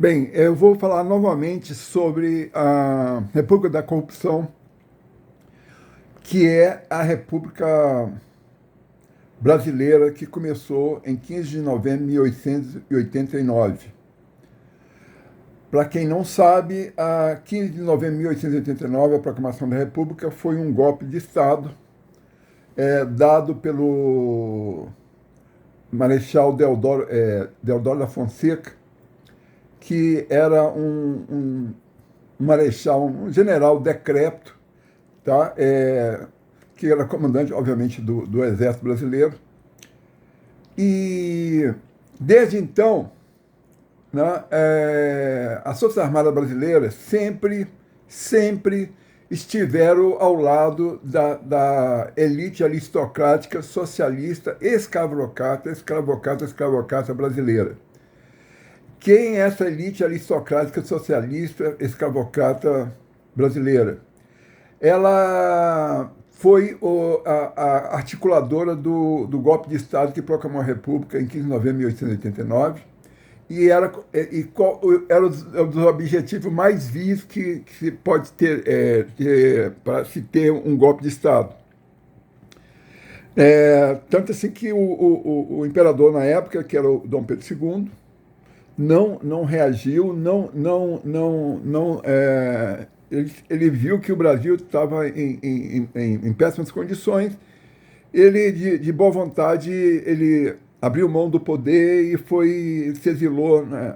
Bem, eu vou falar novamente sobre a República da Corrupção, que é a República Brasileira que começou em 15 de novembro de 1889. Para quem não sabe, a 15 de novembro de 1889, a proclamação da República, foi um golpe de Estado dado pelo Marechal Deodoro da Fonseca, que era um marechal, um general decrépito, tá? Que era comandante, obviamente, do Exército Brasileiro. E, desde então, né, as Forças Armadas Brasileiras sempre estiveram ao lado da elite aristocrática, socialista, escravocrata brasileira. Quem é essa elite aristocrática, socialista, escravocrata brasileira? Ela foi a articuladora do golpe de Estado que proclamou a República em 15 de novembro de 1889 e era um dos objetivos mais vis que se pode ter, para se ter um golpe de Estado. Tanto assim que o imperador na época, que era o Dom Pedro II, não reagiu, ele viu que o Brasil estava em péssimas condições. Ele, de boa vontade, ele abriu mão do poder e se exilou, né,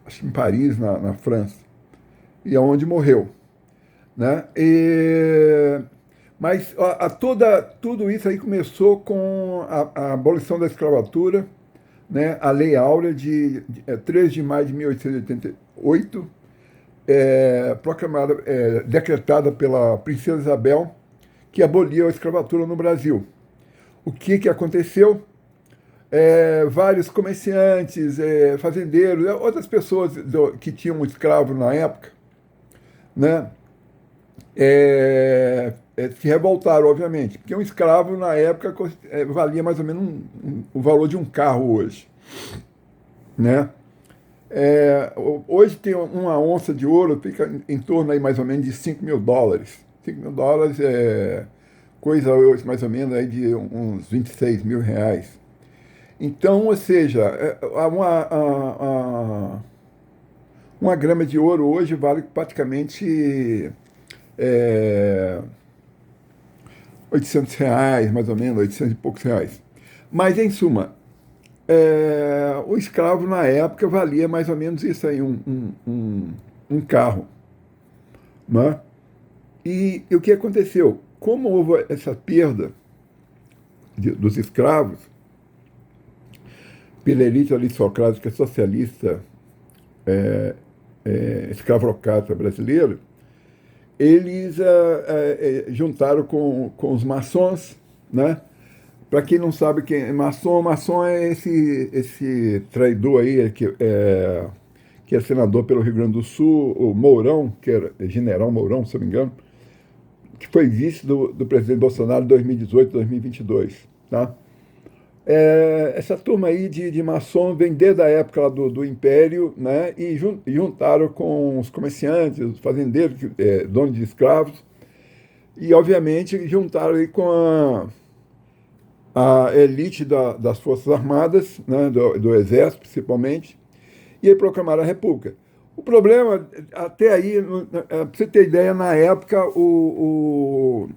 acho que em Paris, na França, e é onde morreu, né? Mas tudo isso aí começou com a abolição da escravatura, né, a Lei Áurea de 3 de maio de 1888, proclamada, decretada pela Princesa Isabel, que aboliu a escravatura no Brasil. O que aconteceu? Vários comerciantes, fazendeiros, outras pessoas que tinham escravo na época, né, se revoltaram, obviamente, porque um escravo na época valia mais ou menos o valor de um carro hoje, né? Hoje tem uma onça de ouro, fica em torno aí mais ou menos de $5.000. $5.000 é coisa hoje mais ou menos aí de uns R$ 26.000. Então, ou seja, uma grama de ouro hoje vale praticamente R$ 800, mais ou menos, 800 e poucos reais. Mas, em suma, o escravo na época valia mais ou menos isso aí, um carro, né? E o que aconteceu? Como houve essa perda dos escravos pela elite aristocrática socialista escravocrata brasileira, eles juntaram com os maçons, né? Para quem não sabe quem é maçom é esse traidor aí que é senador pelo Rio Grande do Sul, o Mourão, que era general Mourão, se não me engano, que foi vice do presidente Bolsonaro em 2018, 2022, tá? Essa turma aí de maçom vem desde a época lá do Império, né? E juntaram com os comerciantes, os fazendeiros, donos de escravos, e obviamente juntaram aí com a elite das Forças Armadas, né? do Exército principalmente, e aí proclamaram a República. O problema, até aí, para você ter ideia, na época o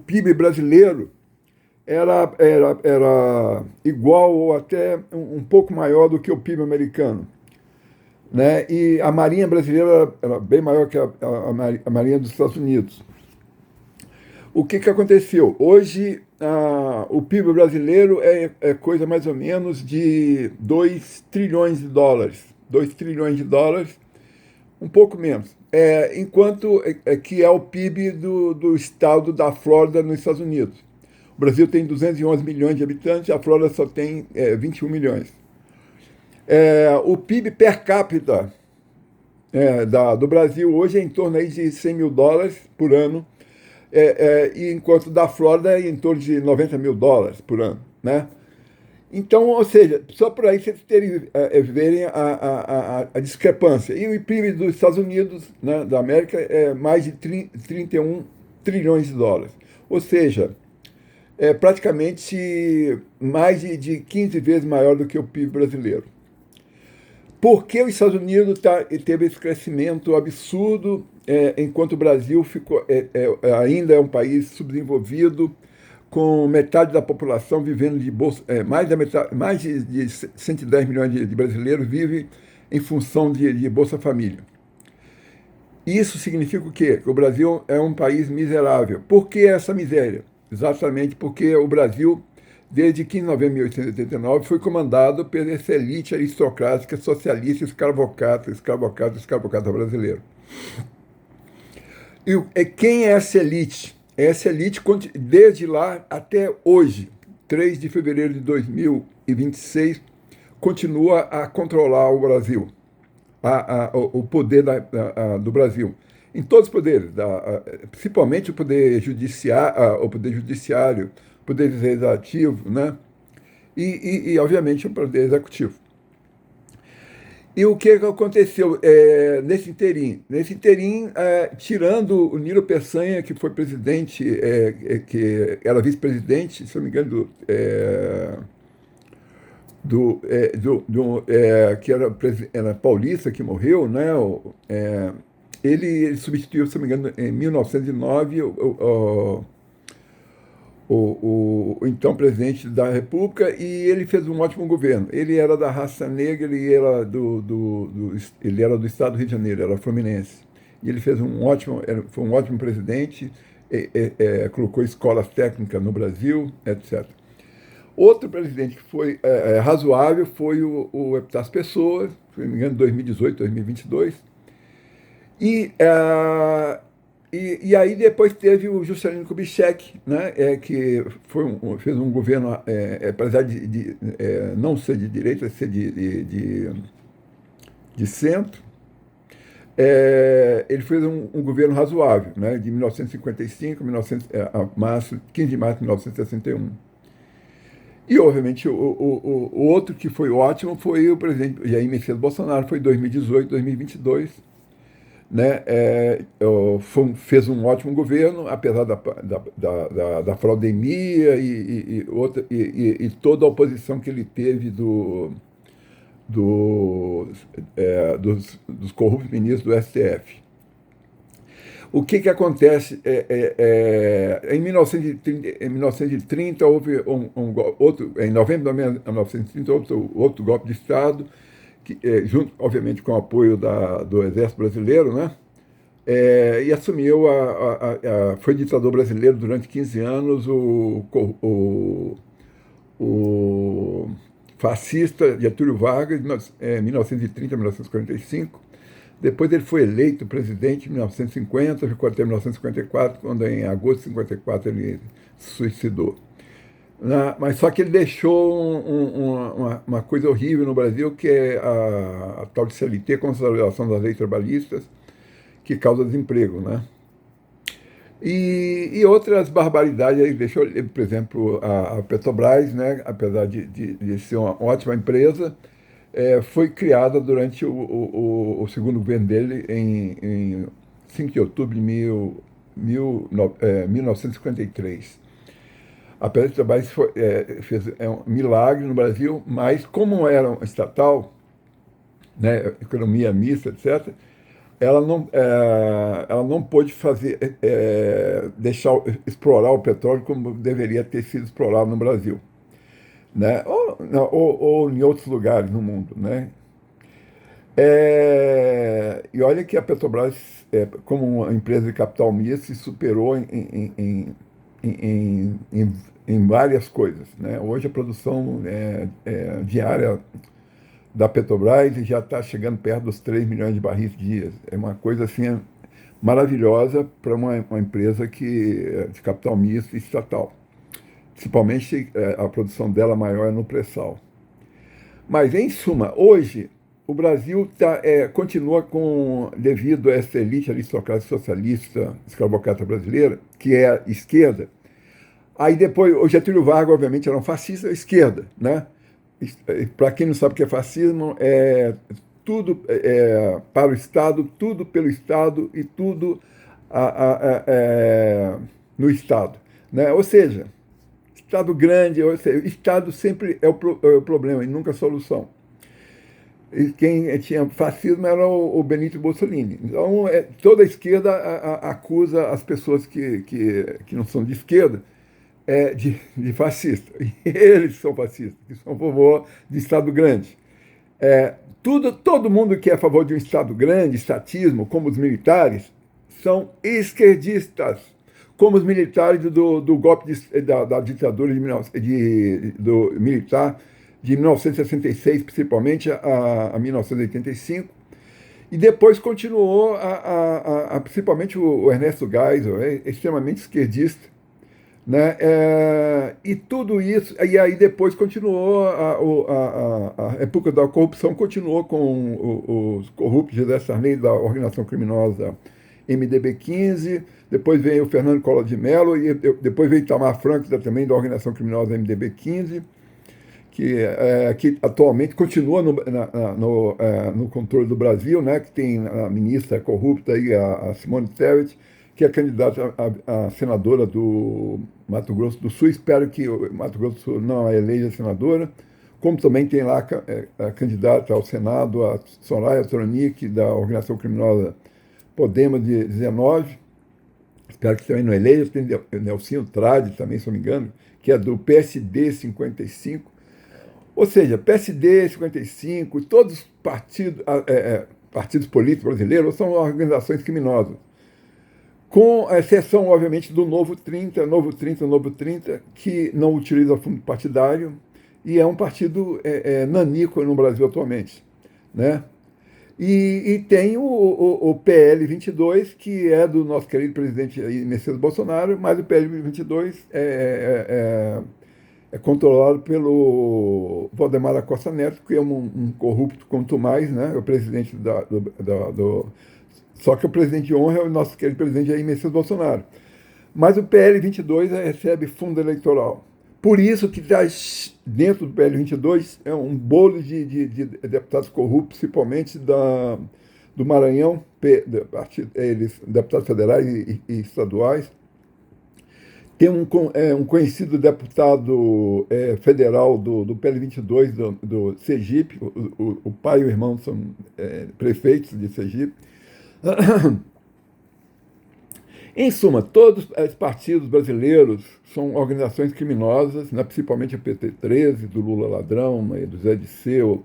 PIB brasileiro era igual ou até um pouco maior do que o PIB americano, né? E a Marinha brasileira era bem maior que a Marinha dos Estados Unidos. O que aconteceu? Hoje, o PIB brasileiro é coisa mais ou menos de 2 trilhões de dólares. 2 trilhões de dólares, um pouco menos. Enquanto que é o PIB do estado da Flórida, nos Estados Unidos. O Brasil tem 211 milhões de habitantes, a Flórida só tem 21 milhões. O PIB per capita do Brasil hoje é em torno aí de $100.000 por ano, e enquanto da Flórida é em torno de $90.000 por ano, né? Então, ou seja, só por aí vocês verem a discrepância. E o PIB dos Estados Unidos, né, da América, é mais de 31 trilhões de dólares. Ou seja, é praticamente mais de 15 vezes maior do que o PIB brasileiro. Por que os Estados Unidos teve esse crescimento absurdo, enquanto o Brasil ainda é um país subdesenvolvido, com metade da população vivendo de bolsa, mais de 110 milhões de brasileiros vivem em função de Bolsa Família. Isso significa o quê? Que o Brasil é um país miserável. Por que essa miséria? Exatamente porque o Brasil, desde 15 de novembro de 1889, foi comandado pela essa elite aristocrática, socialista, escravocrata brasileira. E quem é essa elite? Essa elite, desde lá até hoje, 3 de fevereiro de 2026, continua a controlar o Brasil, o poder do Brasil. Em todos os poderes, principalmente o poder judiciário, o poder legislativo, né? E obviamente, o poder executivo. E o que aconteceu nesse interim? Nesse interim, tirando o Nilo Peçanha, que foi presidente, que era vice-presidente, se não me engano, que era paulista, que morreu, né? Ele substituiu, se não me engano, em 1909, o então presidente da República, e ele fez um ótimo governo. Ele era da raça negra, ele era do estado do Rio de Janeiro, era fluminense. E ele foi um ótimo presidente, colocou escolas técnicas no Brasil, etc. Outro presidente que foi razoável foi o Epitácio Pessoa, se não me engano, 2018, 2022. E aí depois teve o Juscelino Kubitschek, né, que fez um governo, apesar de não ser de direita, ser de centro. Ele fez um governo razoável, né, de 1955 a 15 de março de 1961. E, obviamente, o outro que foi ótimo foi o presidente Jair Messias Bolsonaro, foi 2018, 2022. Né, fez um ótimo governo, apesar da fraudemia e toda a oposição que ele teve dos corruptos ministros do STF. O que acontece? Em 1930 houve em novembro de 1930 houve outro golpe de Estado, junto, obviamente, com o apoio do Exército Brasileiro, né? E assumiu, foi ditador brasileiro durante 15 anos, o fascista Getúlio Vargas, em 1930 a 1945. Depois ele foi eleito presidente em 1950, ficou até 1954, quando em agosto de 1954 ele se suicidou. Mas só que ele deixou uma coisa horrível no Brasil, que é a tal de CLT, Consolidação das Leis Trabalhistas, que causa desemprego, né? E outras barbaridades. Ele deixou, por exemplo, a Petrobras, né, apesar de ser uma ótima empresa, foi criada durante o segundo governo dele, em 5 de outubro de 1953. A Petrobras fez um milagre no Brasil, mas como era um estatal, né, economia mista, etc., ela não pôde explorar o petróleo como deveria ter sido explorado no Brasil, né, ou em outros lugares no mundo, né. E olha que a Petrobras, como uma empresa de capital misto, se superou em várias coisas, né? Hoje a produção diária da Petrobras já está chegando perto dos 3 milhões de barris dia. É uma coisa assim maravilhosa para uma empresa de capital misto e estatal. Principalmente a produção dela maior é no pré-sal. Mas, em suma, hoje o Brasil continua devido a essa elite aristocrática socialista, escravocrata brasileira, que é a esquerda. Aí depois, o Getúlio Vargas, obviamente, era um fascista à esquerda, né? para quem não sabe o que é fascismo, é tudo para o Estado, tudo pelo Estado e tudo no Estado. Né? Ou seja, Estado grande, ou seja, Estado sempre é o problema e nunca a solução. E quem tinha fascismo era o Benito Mussolini. Então, toda a esquerda acusa as pessoas que não são de esquerda de fascista. E eles são fascistas, que são a favor de Estado grande. Todo mundo que é a favor de um Estado grande, estatismo, como os militares, são esquerdistas, como os militares do golpe da ditadura do militar de 1966, principalmente, a 1985. E depois continuou, principalmente o Ernesto Geisel, extremamente esquerdista. Né? E tudo isso, e aí depois continuou, a época da corrupção continuou com os corruptos José Sarney da organização criminosa MDB-15, depois veio o Fernando Collor de Mello, e depois veio Itamar Franco também da organização criminosa MDB-15, que atualmente continua no controle do Brasil, né? Que tem a ministra corrupta, aí, a Simone Tebet, que é candidata a senadora do Mato Grosso do Sul. Espero que o Mato Grosso do Sul não a eleja senadora. Como também tem lá a candidata ao Senado, a Soraya Tronic, da organização criminosa Podemos de 19. Espero que também não eleja. Tem Nelsinho Trade também, se não me engano, que é do PSD 55. Ou seja, PSD 55, todos os partidos políticos brasileiros são organizações criminosas. Com a exceção, obviamente, do Novo 30, Novo 30, que não utiliza fundo partidário e é um partido naníquo no Brasil atualmente. Né? E tem o PL 22, que é do nosso querido presidente Messias Bolsonaro, mas o PL 22 é controlado pelo Valdemar da Costa Neto, que é um corrupto quanto mais, né? O presidente só que o presidente de honra é o nosso querido presidente Jair Messias Bolsonaro. Mas o PL 22 recebe fundo eleitoral. Por isso que dentro do PL 22 é um bolo de deputados corruptos, principalmente do Maranhão, eles, deputados federais e estaduais. Tem um conhecido deputado federal do PL 22 do Sergipe, o pai e o irmão são prefeitos de Sergipe. Em suma, todos os partidos brasileiros são organizações criminosas, né, principalmente a PT-13, do Lula Ladrão, do Zé Disseu,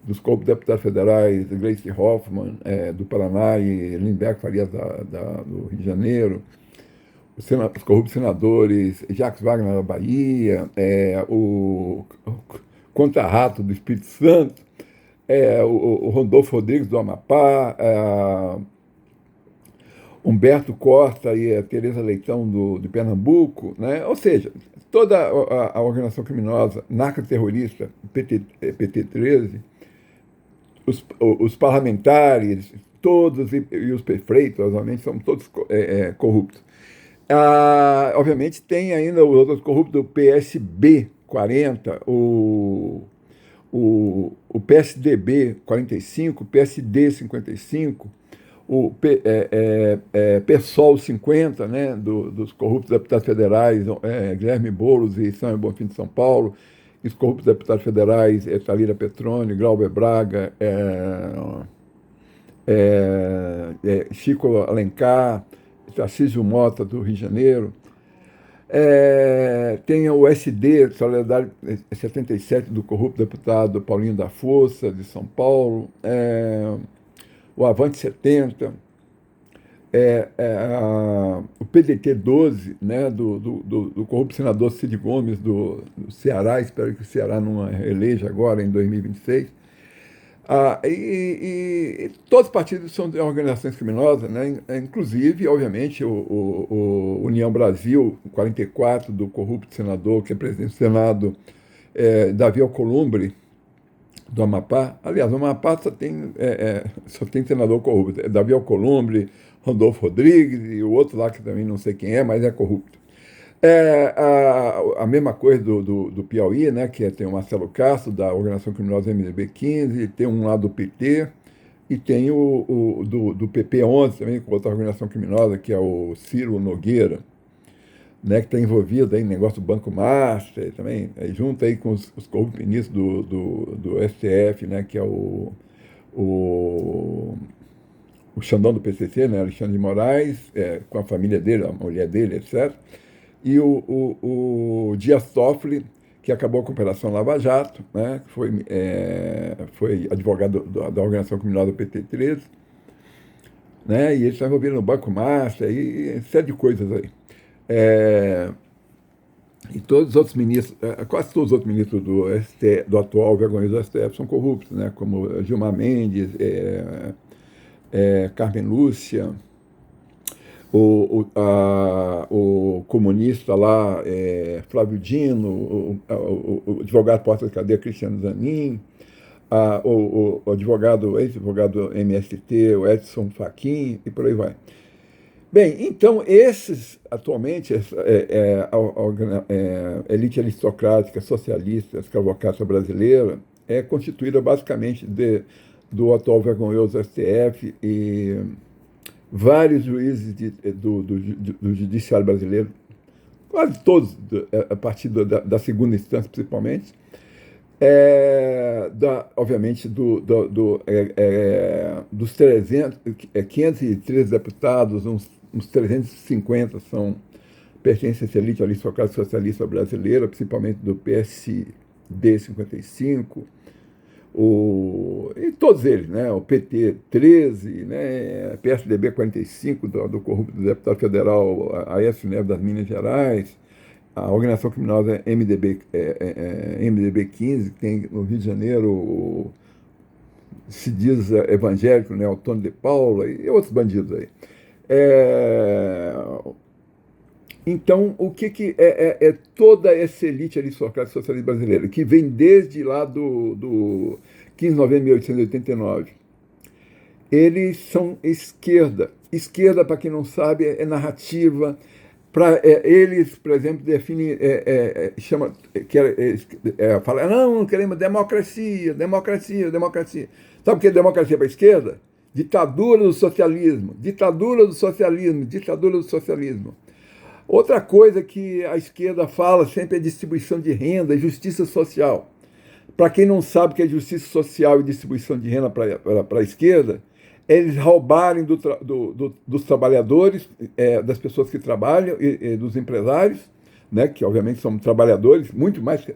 dos corpos deputados federais, Gleice Hoffmann, do Paraná, e Lindbergh Farias do Rio de Janeiro, os corruptos senadores Jacques Wagner da Bahia, o Conta-Rato do Espírito Santo, o Rodolfo Rodrigues do Amapá, Humberto Costa e a Tereza Leitão de Pernambuco, né? Ou seja, toda a organização criminosa narcoterrorista PT-13, os parlamentares, todos e os prefeitos, obviamente, são todos corruptos. Obviamente tem ainda os outros corruptos do PSB 40, o PSDB 45, o PSD 55, o PSOL 50, né, dos corruptos deputados federais, Guilherme Boulos e Samuel Bonfim de São Paulo, e os corruptos deputados federais, Thalira Petroni, Glauber Braga, Chico Alencar, Tarcísio Mota, do Rio de Janeiro. Tem o SD, Solidariedade 77, do corrupto deputado Paulinho da Força, de São Paulo. O Avante 70, o PDT 12, né, do corrupto senador Cid Gomes, do Ceará. Espero que o Ceará não eleja agora, em 2026. E todos os partidos são organizações criminosas, né? Inclusive, obviamente, o União Brasil 44, do corrupto senador, que é presidente do Senado, Davi Alcolumbre, do Amapá. Aliás, o Amapá só tem senador corrupto. Davi Alcolumbre, Rodolfo Rodrigues e o outro lá que também não sei quem é, mas é corrupto. A mesma coisa do Piauí, né, que tem o Marcelo Castro, da Organização Criminosa MDB-15, tem um lá do PT, e tem do PP-11 também, com outra organização criminosa, que é o Ciro Nogueira, né, que está envolvido aí no negócio do Banco Master também, junto aí com os corruptos ministros do STF, né, que é o, o Xandão do PCC, né, Alexandre de Moraes, com a família dele, a mulher dele, etc. E o Dias Toffoli, que acabou com a Operação Lava Jato, né, que foi advogado da organização criminosa PT-13, né, e ele está envolvido no Banco Master e série de coisas aí. E todos os outros ministros, quase todos os outros ministros do atual vergonhoso do STF são corruptos, né, como Gilmar Mendes, Carmen Lúcia, o comunista lá, Flávio Dino, o advogado porta da cadeia Cristiano Zanin, o advogado, ex-advogado MST, o Edson Fachin, e por aí vai. Bem, então atualmente, a elite aristocrática, socialista, escravocrata brasileira, é constituída basicamente do atual vergonhoso STF e vários juízes do judiciário brasileiro, quase todos, a partir da segunda instância principalmente, obviamente dos 513 deputados, uns 350 pertencem a essa elite aristocrática socialista brasileira, principalmente do PSD 55, e todos eles, né? O PT 13, né? PSDB 45, do corrupto deputado federal Aécio Neves das Minas Gerais, a organização criminosa MDB 15, que tem no Rio de Janeiro, se diz evangélico, né? Antônio de Paula e outros bandidos aí. Então, o que é toda essa elite aristocrática socialista brasileira, que vem desde lá do 15 de novembro de 1889? Eles são esquerda. Esquerda, para quem não sabe, é narrativa. Eles, por exemplo, definem, falam, não queremos democracia, democracia, democracia. Sabe o que é democracia para a esquerda? Ditadura do socialismo, ditadura do socialismo, ditadura do socialismo. Outra coisa que a esquerda fala sempre é distribuição de renda e justiça social. Para quem não sabe o que é justiça social e distribuição de renda para a esquerda, é eles roubarem dos trabalhadores, das pessoas que trabalham, e dos empresários, né, que obviamente são trabalhadores, muito mais,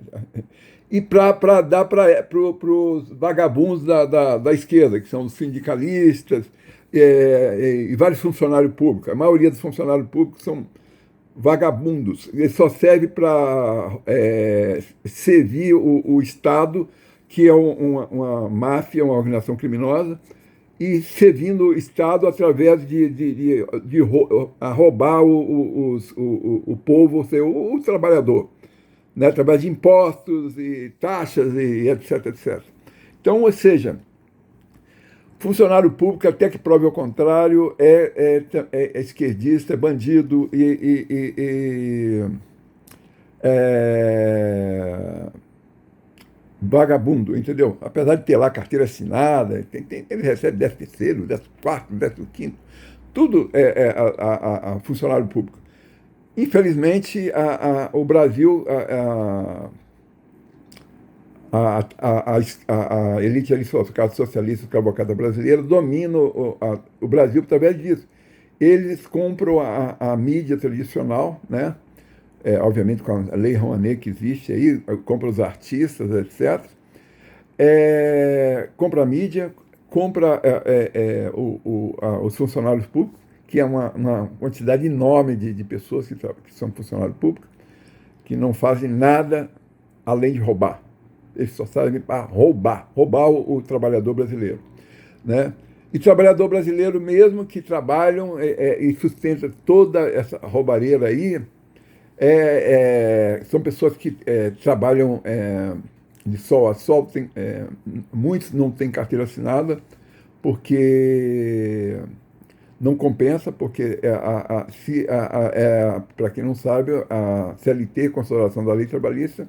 e para dar para os vagabundos da esquerda, que são os sindicalistas e vários funcionários públicos. A maioria dos funcionários públicos são vagabundos. Ele só serve para servir o Estado, que é uma máfia, uma organização criminosa, e servindo o Estado através de roubar o povo, ou seja, o trabalhador, né, através de impostos e taxas e etc, etc. Então, ou seja, funcionário público, até que prove o contrário, é esquerdista, é bandido vagabundo, entendeu? Apesar de ter lá carteira assinada, ele recebe 13º, 14º, 15º, tudo a funcionário público. Infelizmente, o Brasil, a elite aristocrática socialista escravocrata brasileira domina o Brasil através disso. Eles compram a mídia tradicional, né? Obviamente com a Lei Rouanet que existe aí, compra os artistas, etc. Compra a mídia, compra os funcionários públicos, que é uma quantidade enorme de pessoas que são funcionários públicos, que não fazem nada além de roubar. Eles só servem para roubar o trabalhador brasileiro, né? E trabalhador brasileiro mesmo que trabalham e sustenta toda essa roubareira aí, são pessoas que trabalham de sol a sol, muitos não têm carteira assinada, porque Não compensa, porque, para quem não sabe, a CLT, Consolidação da Lei Trabalhista,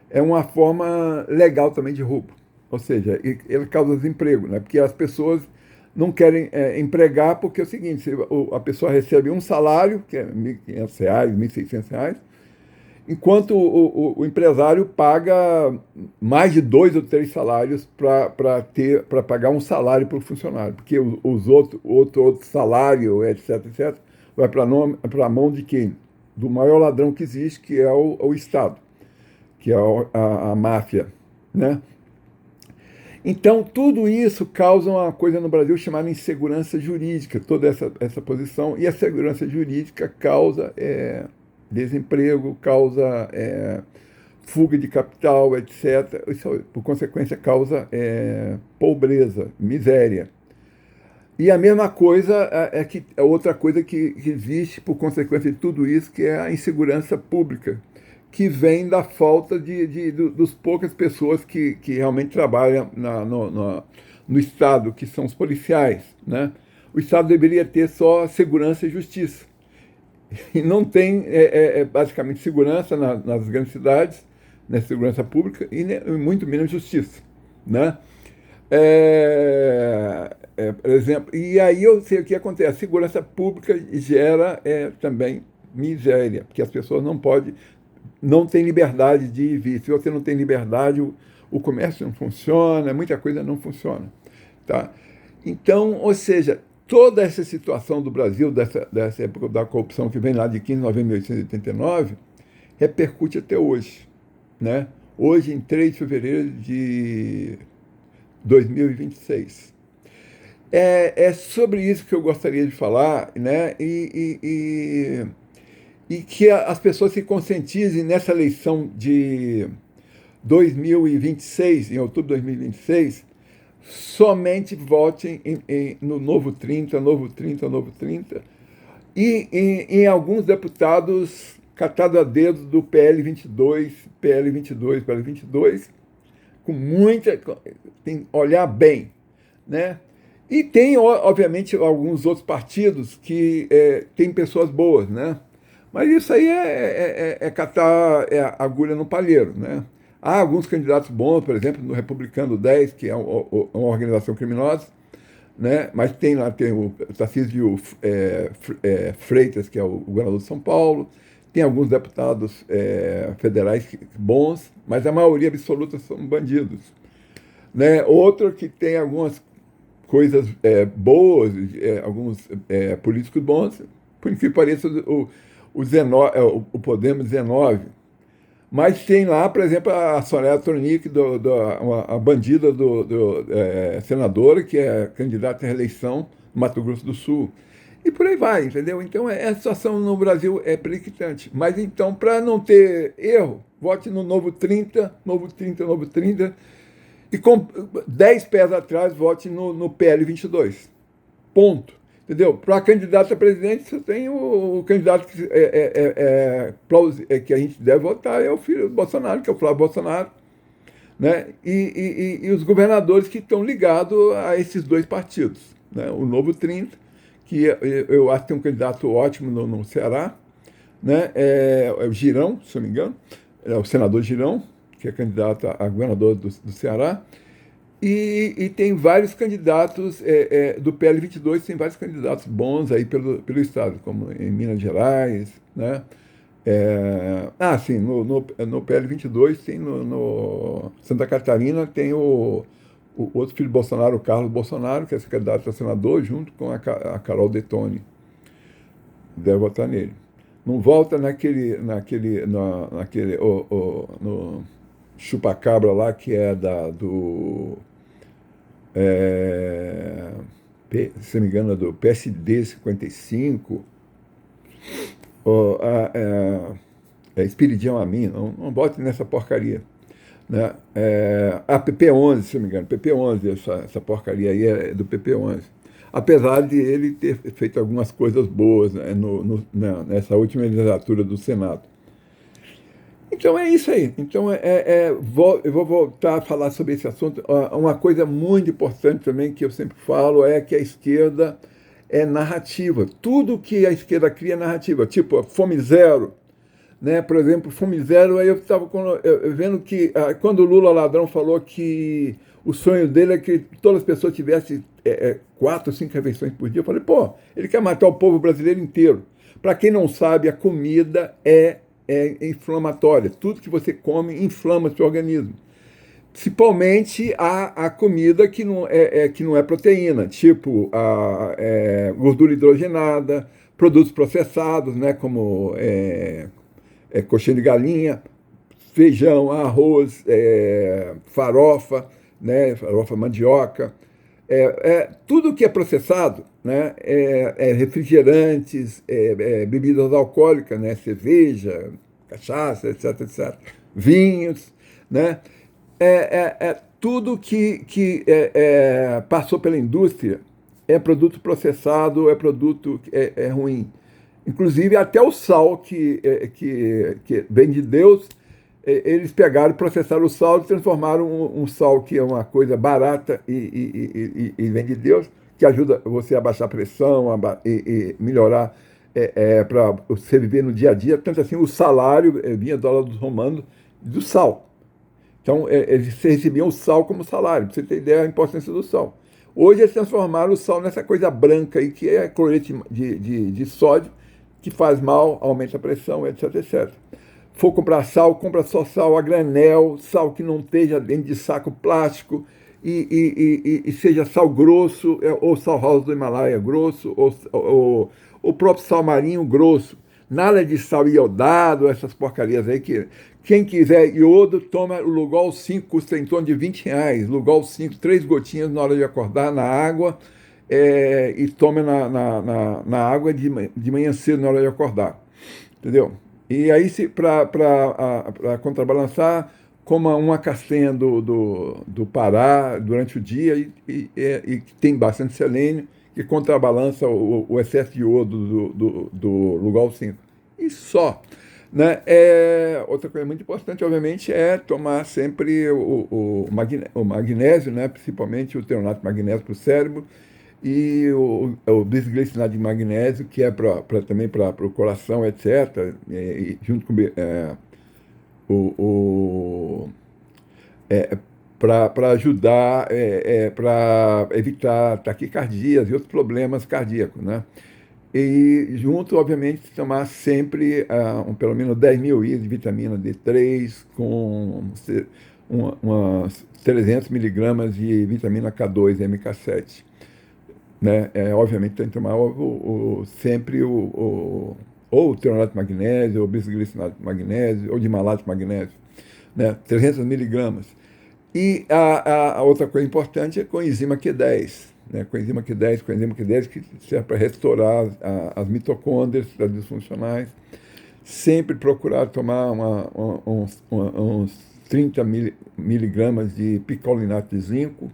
é uma forma legal também de roubo. Ou seja, ele causa desemprego, né? Porque as pessoas não querem empregar, porque é o seguinte, a pessoa recebe um salário, que é R$ 1.500, R$ 1.600, enquanto o empresário paga mais de 2 ou 3 salários para pagar um salário para o funcionário, porque os outro salário, etc, etc, vai para a mão de quem? Do maior ladrão que existe, que é o Estado, que é a máfia, né? Então, tudo isso causa uma coisa no Brasil chamada insegurança jurídica, toda essa posição, e a segurança jurídica causa desemprego, causa fuga de capital, etc. Isso, por consequência, causa pobreza, miséria. E a mesma coisa é outra coisa que existe por consequência de tudo isso, que é a insegurança pública, que vem da falta dos poucas pessoas que realmente trabalham no Estado, que são os policiais, né? O Estado deveria ter só segurança e justiça. E não tem, basicamente, segurança nas grandes cidades, né, segurança pública, e muito menos justiça, né? Por exemplo, e aí eu sei o que acontece. A segurança pública gera também miséria, porque as pessoas não têm liberdade de ir e vir. Se você não tem liberdade, o comércio não funciona, muita coisa não funciona, tá? Então, ou seja, toda essa situação do Brasil, dessa época da corrupção que vem lá de 15 de novembro de 1889, repercute até hoje, né? Hoje, em 3 de fevereiro de 2026. É sobre isso que eu gostaria de falar, né? E que as pessoas se conscientizem nessa eleição de 2026, em outubro de 2026, somente votem no Novo 30, Novo 30, Novo 30, e em alguns deputados catados a dedo do PL 22, PL 22, PL 22, com muita... tem que olhar bem, né? E tem, obviamente, alguns outros partidos que têm pessoas boas, né? Mas isso aí é catar agulha no palheiro, né? Há alguns candidatos bons, por exemplo, no Republicano 10, que é uma organização criminosa, né? Mas tem o Tarcísio Freitas, que é o governador de São Paulo, tem alguns deputados federais bons, mas a maioria absoluta são bandidos, né? Outro que tem algumas coisas boas, alguns políticos bons, por incrível que pareça, o Podemos 19. Mas tem lá, por exemplo, a Soraya Tronic, a bandida senadora, que é candidata à reeleição no Mato Grosso do Sul. E por aí vai, entendeu? Então, a situação no Brasil é preocupante. Mas, então, para não ter erro, vote no Novo 30, Novo 30, Novo 30, e com 10 pés atrás, vote no PL 22. Ponto. Entendeu? Para candidato a presidente, você tem o candidato que a gente deve votar, é o filho do Bolsonaro, que é o Flávio Bolsonaro, né? E os governadores que estão ligados a esses dois partidos, né? O Novo 30, que eu acho que tem um candidato ótimo no Ceará, né? É o Girão, se eu não me engano, é o senador Girão, que é candidato a governador do Ceará. E tem vários candidatos do PL 22, tem vários candidatos bons aí pelo Estado, como em Minas Gerais, né? Sim, no PL 22 tem no Santa Catarina, tem o outro filho do Bolsonaro, o Carlos Bolsonaro, que é candidato a senador, junto com a Carol Detone. Deve votar nele. Não volta no chupacabra lá, que é se não me engano, do PSD 55, Espiridião a mim, não bote nessa porcaria, né? PP11, se não me engano, PP11, essa porcaria aí é do PP11. Apesar de ele ter feito algumas coisas boas, né, nessa última legislatura do Senado. Então é isso aí. Então eu vou voltar a falar sobre esse assunto. Uma coisa muito importante também que eu sempre falo é que a esquerda é narrativa. Tudo que a esquerda cria é narrativa. Tipo, Fome Zero, né? Por exemplo, Fome Zero, aí eu estava vendo que quando o Lula Ladrão falou que o sonho dele é que todas as pessoas tivessem 4 ou 5 refeições por dia, eu falei, pô, ele quer matar o povo brasileiro inteiro. Para quem não sabe, a comida é inflamatória. Tudo que você come inflama seu organismo. Principalmente a comida que não é proteína, tipo gordura hidrogenada, produtos processados, né, como coxinha de galinha, feijão, arroz, farofa, né, farofa mandioca, tudo que é processado, né, refrigerantes, bebidas alcoólicas, né, cerveja, cachaça, etc, etc, vinhos, né, tudo que passou pela indústria é produto processado, é produto ruim. Inclusive, até o sal que vem de Deus, eles pegaram, processaram o sal e transformaram um sal que é uma coisa barata e vem de Deus, que ajuda você a baixar a pressão e melhorar para você viver no dia a dia. Tanto assim, o salário vinha do dólar dos romanos do sal. Então, eles recebiam o sal como salário, para você ter ideia da importância do sal. Hoje, eles transformaram o sal nessa coisa branca aí, que é cloreto de sódio, que faz mal, aumenta a pressão, etc, etc. For comprar sal, compra só sal a granel, sal que não esteja dentro de saco plástico, e seja sal grosso, ou sal rosa do Himalaia grosso, ou o próprio sal marinho grosso. Nada de sal iodado, essas porcarias aí que... Quem quiser iodo, toma o Lugol 5, custa em torno de R$20. Lugol 5, 3 gotinhas na hora de acordar na água, e tome na água de manhã cedo na hora de acordar. Entendeu? E aí, para contrabalançar, coma uma castanha do Pará durante o dia e que tem bastante selênio, que contrabalança o excesso de iodo do Lugol 5. E só. Né? Outra coisa muito importante, obviamente, é tomar sempre o magnésio, né? Principalmente o treonato de magnésio para o cérebro, e o bisglicinato de magnésio, que é também para o coração, etc., junto com para ajudar, para evitar taquicardias e outros problemas cardíacos, né? E junto, obviamente, tomar sempre pelo menos 10.000 IU de vitamina D3 com umas 300 miligramas de vitamina K2 e MK7. Né? Obviamente tem que tomar sempre ou o treonato de magnésio, ou bisglicinato de magnésio, ou de malato de magnésio, né? 300 miligramas. E a outra coisa importante é coenzima Q10, né? Coenzima Q10 que serve para restaurar as mitocôndrias, as disfuncionais. Sempre procurar tomar uns 30 miligramas de picolinato de zinco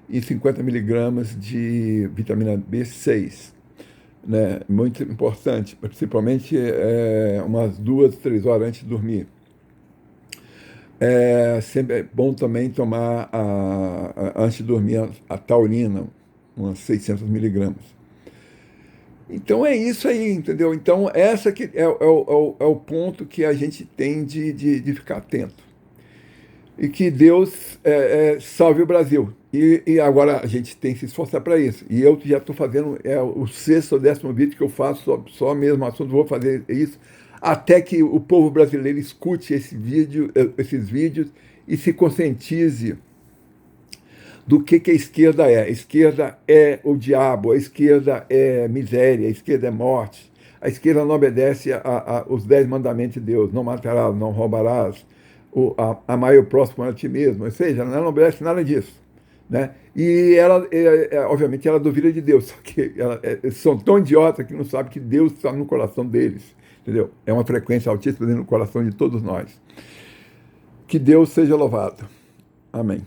e 50 miligramas de vitamina B6. Né? Muito importante, principalmente umas 2, 3 horas antes de dormir. Sempre é bom também tomar, antes de dormir, a taurina, umas 600 miligramas. Então é isso aí, entendeu? Então essa que é o ponto que a gente tem de ficar atento. E que Deus salve o Brasil. E agora a gente tem que se esforçar para isso. E eu já estou fazendo o 6º ou 10º vídeo que eu faço só mesmo assunto, vou fazer isso, até que o povo brasileiro escute esses vídeos e se conscientize do que a esquerda é. A esquerda é o diabo, a esquerda é miséria, a esquerda é morte. A esquerda não obedece aos 10 mandamentos de Deus, não matarás, não roubarás, amar o próximo a ti mesmo. Ou seja, ela não obedece nada disso. Né? E ela, obviamente, ela duvida de Deus, só que são tão idiotas que não sabem que Deus está no coração deles. Entendeu? É uma frequência altíssima dentro do coração de todos nós. Que Deus seja louvado. Amém.